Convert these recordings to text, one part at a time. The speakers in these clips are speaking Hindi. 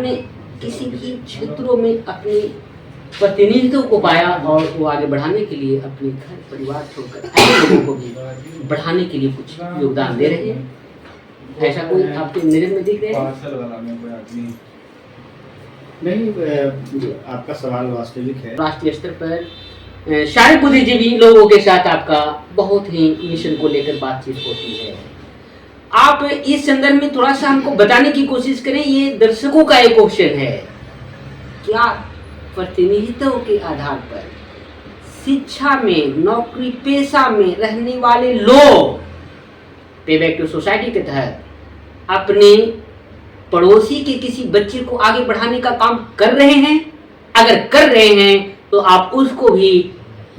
अन्य किसी भी क्षेत्रों में अपनी प्रतिनिधित्व को पाया और वो आगे बढ़ाने के लिए अपने घर परिवार छोड़कर अन्य लोगों को भी बढ़ाने के लिए कुछ योगदान दे रहे हैं। ऐसा कोई आपके नजर में दिख रहा है? नहीं, आपका सवाल वास्तविक है। राष्ट्रीय स्तर पर शारीरिक बुद्धिजीवी लोगों के साथ आपका बहुत ही मिशन को लेकर बातचीत होती है। आप इस संदर्भ में थोड़ा सा हमको बताने की कोशिश करें। ये दर्शकों का एक क्वेश्चन है, क्या प्रतिनिधित्व के आधार पर शिक्षा में, नौकरी पेशा में रहने वाले लोग पे बैक टू सोसाइटी के तहत अपने पड़ोसी के किसी बच्चे को आगे बढ़ाने का काम कर रहे हैं? अगर कर रहे हैं तो आप उसको भी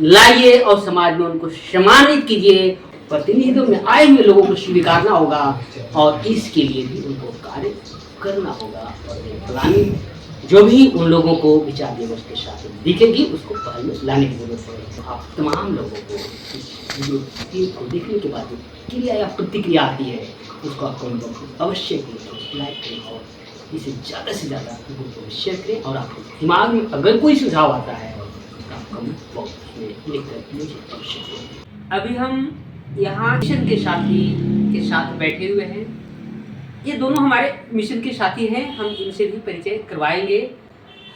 लाइए और समाज में उनको सम्मानित कीजिए। प्रतिनिधित्व में आए हुए लोगों को स्वीकारना होगा और इसके लिए भी उनको कार्य करना होगा और फलानी जो भी उन लोगों को विचार दिवस के साथ दिखेगी उसको पहल में लाने की जरूरत है। आप तमाम लोगों को इस वीडियो को देखने के बाद क्रिया या प्रतिक्रिया आती है उसको आप कमेंट अवश्य लाइक करें और इसे ज़्यादा से ज़्यादा लोगों को शेयर करें। और आपके दिमाग में अगर कोई सुझाव आता है तो आप कमेंट बॉक्स में लिखकर मुझे अवश्य करें। अभी हम यहाँ मिशन के साथी के साथ बैठे हुए हैं। ये दोनों हमारे मिशन के साथी हैं, हम इनसे भी परिचय करवाएंगे।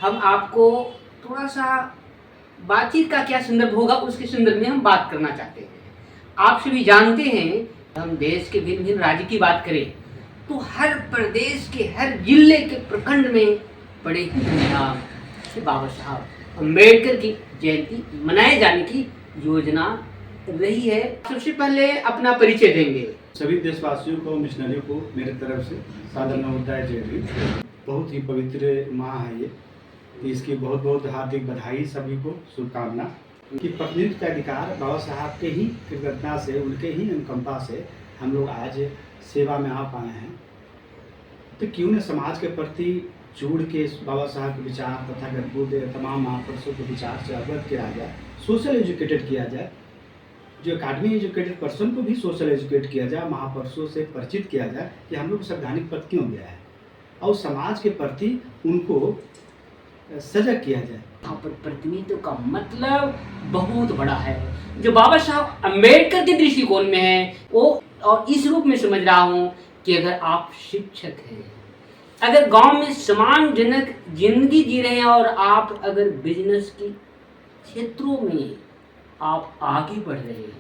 हम आपको थोड़ा सा बातचीत का क्या संदर्भ होगा उसके संदर्भ में हम बात करना चाहते हैं। आप सभी जानते हैं, हम देश के भिन्न भिन्न राज्य की बात करें तो हर प्रदेश के हर जिले के प्रखंड में बड़े ही धूमधाम से बाबा साहब अम्बेडकर की जयंती मनाए जाने की योजना रही है। सबसे पहले अपना परिचय देंगे। सभी देशवासियों को, मिशनरियों को मेरे तरफ से सादर नमस्कार। जय हिंद। बहुत ही पवित्र माह है ये, इसकी बहुत बहुत हार्दिक बधाई, सभी को शुभकामना। कि प्रतिनिधित्व का अधिकार बाबा साहब के ही कृतज्ञता से, उनके ही अनुकंपा से हम लोग आज सेवा में आ पाए हैं। तो क्यों न समाज के प्रति जुड़ के बाबा साहब के विचार तथा गद्बुद्ध तमाम महापुरुषों के विचार से अवगत किया जाए, सोशल एजुकेटेड किया जाए। जो अकाडमी एजुकेटेड पर्सन को भी सोशल एजुकेट किया जाए, महापुरुषों से परिचित किया जाए कि हम लोग संवैधानिक पद क्यों गया है और समाज के प्रति उनको सजग किया जाए। यहाँ पर प्रतिनिधित्व का मतलब बहुत बड़ा है, जो बाबा साहब अम्बेडकर के दृष्टिकोण में है वो, और इस रूप में समझ रहा हूँ कि अगर आप शिक्षक हैं, अगर गांव में सम्मानजनक जिंदगी जी रहे हैं और आप अगर बिजनेस की क्षेत्रों में आप आगे बढ़ रहे हैं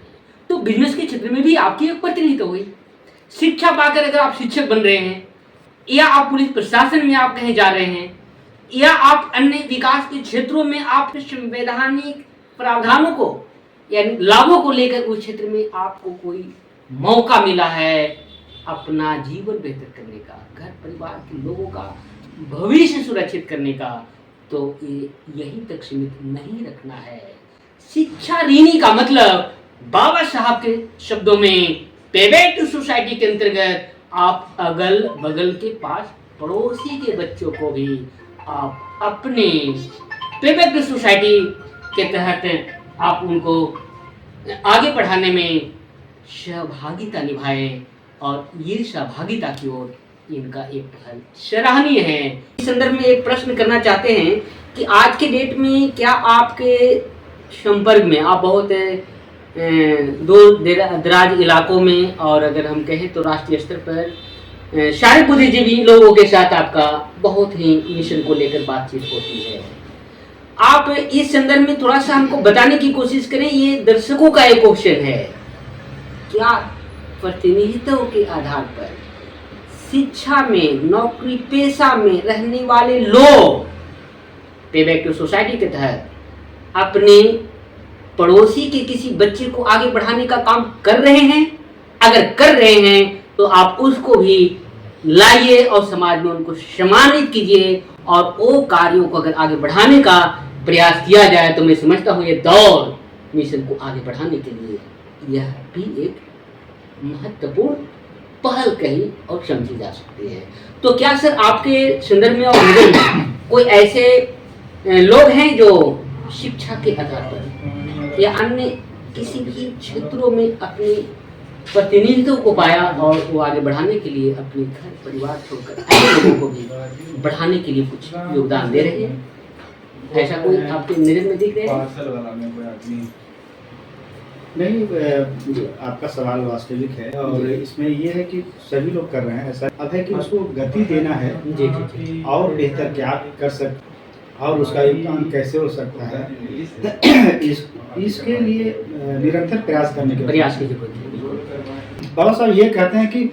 तो बिजनेस के क्षेत्र में भी आपकी एक प्रतिनिधित्व हुई। शिक्षा पाकर अगर आप शिक्षक बन रहे हैं या आप पुलिस प्रशासन में आप कहीं जा रहे हैं या आप अन्य विकास के क्षेत्रों में आप संवैधानिक प्रावधानों को या लाभों को लेकर उस क्षेत्र में आपको कोई मौका मिला है अपना जीवन बेहतर करने का, घर परिवार के लोगों का भविष्य सुरक्षित करने का, तो ये यहीं तक सीमित नहीं रखना है। शिक्षा ऋणी का मतलब बाबा साहब के शब्दों में पे बैक टू सोसाइटी के अंतर्गत आप अगल बगल के पास पड़ोसी के बच्चों को भी आप अपने पे बैक टू सोसाइटी के तहत आप उनको आगे बढ़ाने में सहभागिता निभाएं और ये सहभागिता की ओर इनका एक पहल सराहनीय है। इस संदर्भ में एक प्रश्न करना चाहते हैं कि आज के डेट में क्या आपके संपर्क में आप बहुत दूर दराज इलाकों में और अगर हम कहें तो राष्ट्रीय स्तर पर शारीरिक बुद्धिजीवी लोगों के साथ आपका बहुत ही मिशन को लेकर बातचीत होती है। आप इस संदर्भ में थोड़ा सा हमको बताने की कोशिश करें। ये दर्शकों का एक क्वेश्चन है, क्या प्रतिनिधित्व के आधार पर शिक्षा में, नौकरी पेशा में रहने वाले लोग पे बैक टू सोसाइटी के तहत अपने पड़ोसी के किसी बच्चे को आगे बढ़ाने का काम कर रहे हैं? अगर कर रहे हैं तो आप उसको भी लाइए और समाज में उनको सम्मानित कीजिए और वो कार्यों को अगर आगे बढ़ाने का प्रयास किया जाए तो मैं समझता हूँ ये दौर मिशन को आगे बढ़ाने के लिए यह भी एक महत्वपूर्ण पहल कही और समझी जा सकती है। तो क्या सर आपके संदर्भ में और नजर में कोई ऐसे लोग हैं जो शिक्षा के आधार पर या अन्य किसी भी क्षेत्रों में अपनी प्रतिनिधित्व को पाया और वो आगे बढ़ाने के लिए अपने घर परिवार छोड़कर अन्य लोगों को भी बढ़ाने के लिए कुछ योगदान दे रहे हैं। ऐसा कोई आपके नजर में दिख रहा है? नहीं, आपका सवाल वास्तविक है और इसमें ये है कि सभी लोग कर रहे हैं ऐसा। अब है कि उसको गति देना है जी जी जी। और बेहतर क्या कर सकते और उसका योगदान कैसे हो सकता है इसके लिए निरंतर प्रयास करने की प्रयास की जरूरत है। बाबा साहब ये कहते हैं कि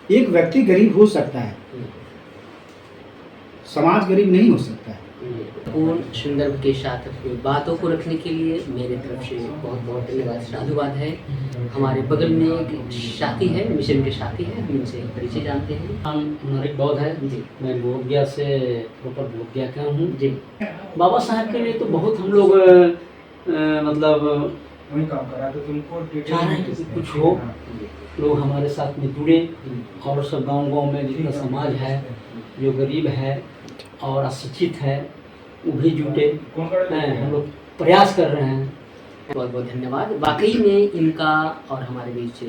एक व्यक्ति गरीब हो सकता है, समाज गरीब नहीं हो सकता है। पूर्ण संदर्भ के साथ अपनी बातों को रखने के लिए मेरे तरफ से बहुत बहुत धन्यवाद, साधुवाद है। हमारे बगल में एक साथी है, मिशन के साथी है, हम इनसे परिचय जानते हैं। हम नारिक बौद्ध है जी। मैं बोधगया से प्रॉपर बोधगया का हूँ जी। बाबा साहब के लिए तो बहुत हम लोग मतलब वही काम करा तो तुमको चाह रहे हैं कि कुछ हो, लोग हमारे साथ में जुड़े और सब गांव-गांव में जितना समाज है जो गरीब है और अशिक्षित है वो भी जुटे हैं। हम लोग प्रयास कर रहे हैं। बहुत बहुत धन्यवाद। वाकई में इनका और हमारे बीच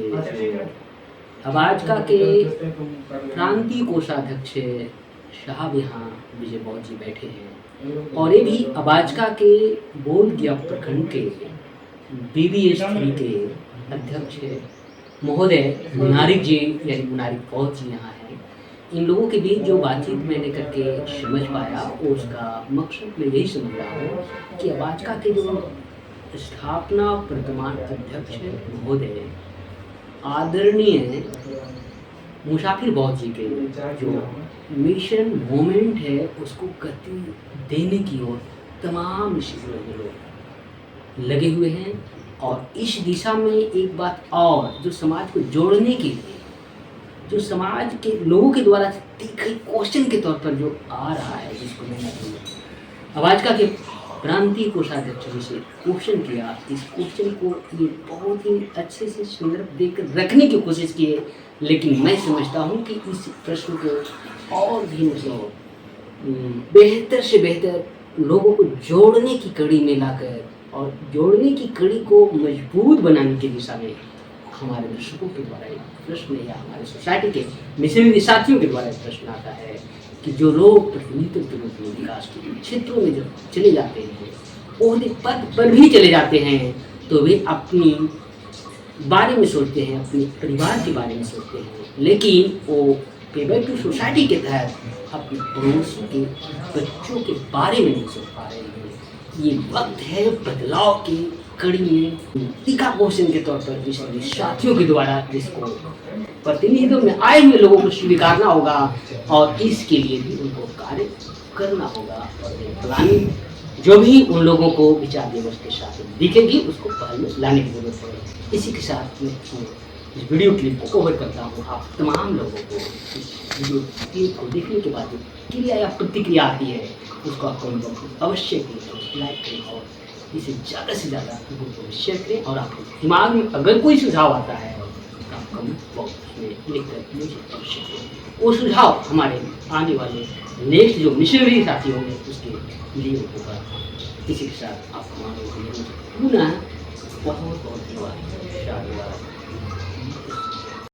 अबाजका के क्रांति कोषाध्यक्ष साहब यहाँ विजय बौद्ध जी बैठे हैं और ये भी अबाजका के बोधगया प्रखंड के BBS3 के अध्यक्ष महोदय मुनारिक जी यानी मुनारिक बौद्ध जी यहाँ हैं। इन लोगों के बीच जो बातचीत मैंने करके समझ पाया उसका मकसद मैं यही समझ रहा हूँ कि अबाजका के जो स्थापना वर्तमान अध्यक्ष महोदय आदरणीय मुसाफिर बौद्ध जी के जो मिशन मोमेंट है उसको गति देने की ओर तमाम लोग लगे हुए हैं। और इस दिशा में एक बात और जो समाज को जोड़ने के लिए जो समाज के लोगों के द्वारा तीखे क्वेश्चन के तौर पर जो आ रहा है, जिसको मैंने अबाजका के क्रांति कोषाध्यक्ष जी से क्वेश्चन किया, इस क्वेश्चन को ये बहुत ही अच्छे से संदर्भ देकर रखने की कोशिश की है। लेकिन मैं समझता हूँ कि इस प्रश्न को और भी मतलब बेहतर से बेहतर लोगों को जोड़ने की कड़ी में लाकर और जोड़ने की कड़ी को मजबूत बनाने की दिशा में हमारे दर्शकों के द्वारा एक प्रश्न या हमारे सोसाइटी के मिशनरी साथियों के द्वारा एक प्रश्न आता है कि जो लोग प्रतिनिधित्व के रूप में विकास के क्षेत्रों में जब चले जाते हैं, ओहदे पद पर भी चले जाते हैं, तो वे अपनी बारे में सोचते हैं, अपने परिवार के बारे में सोचते हैं, लेकिन वो पेबैक टू सोसाइटी के तहत अपने पड़ोसी के बच्चों के बारे में नहीं सोच पा रहे हैं। ये वक्त है बदलाव की कड़ी में टीका क्वेश्चन के तौर पर मिशनरी साथियों के द्वारा जिसको प्रतिनिधित्व में आए हुए लोगों को स्वीकारना होगा और इसके लिए भी उनको कार्य करना होगा। और प्लानिंग जो भी उन लोगों को विचार दिवस के साथ दिखेगी उसको पहल में लाने की जरूरत है। इसी के साथ मैं इस वीडियो क्लिप को कवर करता हूँ। आप तमाम लोगों को इस वीडियो क्लिप को देखने के बाद जो क्रिया या प्रतिक्रिया आती है उसको आप कमेंट बॉक्स में अवश्य करें, लाइक करें और इसे ज़्यादा से ज़्यादा लोगों को शेयर करें। और आपके दिमाग में अगर कोई सुझाव आता है तो आप कमेंट बॉक्स में लिखकर मुझे अवश्य करें। वो सुझाव हमारे आने वाले नेक्स्ट जो मिशनरी साथी होंगे उसके लिए होगा। इसी के साथ आप हमारे पुनः बहुत बहुत धन्यवाद।